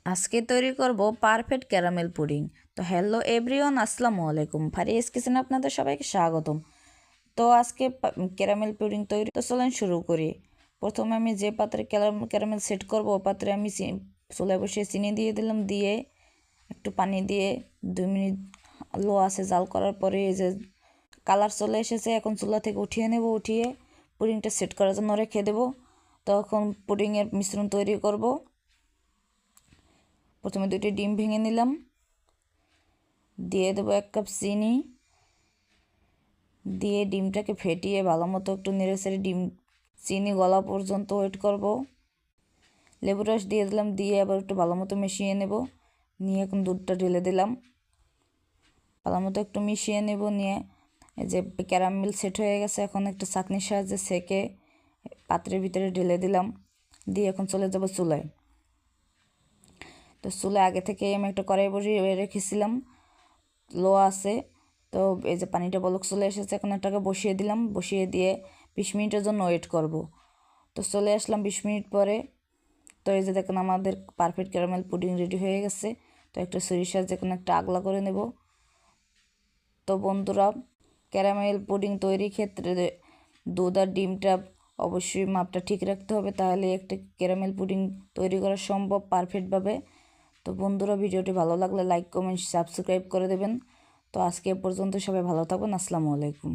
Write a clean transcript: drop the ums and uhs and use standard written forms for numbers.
আজকে তৈরি করব পারফেক্ট ক্যারামেল পুডিং। তো হ্যালো এভরিওয়ান, আসসালামু আলাইকুম। ফারিয়াস কিচেনে আপনাদের সবাইকে স্বাগতম। তো আজকে ক্যারামেল পুডিং তৈরি, তো চলেন শুরু করি। প্রথমে আমি যে পাত্রে ক্যারামেল সেট করব ওই পাত্রে আমি চুলায় বসিয়ে চিনি দিয়ে দিলাম, দিয়ে একটু পানি দিয়ে 2 মিনিট লো আছে জাল করার পরে এই যে কালার চলে এসেছে। এখন চুলা থেকে উঠিয়ে নেব, উঠিয়ে পুডিংটা সেট করার জন্য রেখে দেব। তখন পুডিংয়ের মিশ্রণ তৈরি করব। প্রথমে 2টি ডিম ভেঙে নিলাম, দিয়ে দেবো 1 কাপ চিনি, দিয়ে ডিমটাকে ফেটিয়ে ভালো মতো একটু নেড়েচেড়ে চিনি গলা পর্যন্ত ওয়েট করব। লেবু রস দিয়ে দিলাম, দিয়ে আবার একটু ভালো মতো মিশিয়ে নেব। নিয়ে এখন দুধটা ঢেলে দিলাম, ভালো মতো একটু মিশিয়ে নেব। নিয়ে এই যে ক্যারামেল সেট হয়ে গেছে, এখন একটা ছাঁকনির সাহায্যে সেকে পাত্রের ভিতরে ঢেলে দিলাম, দিয়ে এখন চলে যাব চুলায়। তো চুলায় আগে থেকে আমি একটা কড়াই বসিয়ে রেখেছিলাম, লো আছে। তো এই যে পানিটা বলক চলে এসেছে, এখন এটাকে বসিয়ে দিলাম, বসিয়ে দিয়ে 20 মিনিটের জন্য ওয়েট করব। তো চলে আসলাম 20 মিনিট পরে। তো এই যে দেখুন আমাদের পারফেক্ট ক্যারামেল পুডিং রেডি হয়ে গেছে। তো একটা সরিষার যে কোনো একটা আগলা করে নেব। তো বন্ধুরা, ক্যারামেল পুডিং তৈরির ক্ষেত্রে দুধ আর ডিমটা অবশ্যই মাপটা ঠিক রাখতে হবে, তাহলে একটা ক্যারামেল পুডিং তৈরি করা সম্ভব পারফেক্টভাবে। তো বন্ধুরা, ভিডিওটি ভালো লাগলে লাইক কমেন্ট সাবস্ক্রাইব করে দেবেন। তো আজকে পর্যন্ত সবাই ভালো থাকবেন। আসসালামু আলাইকুম।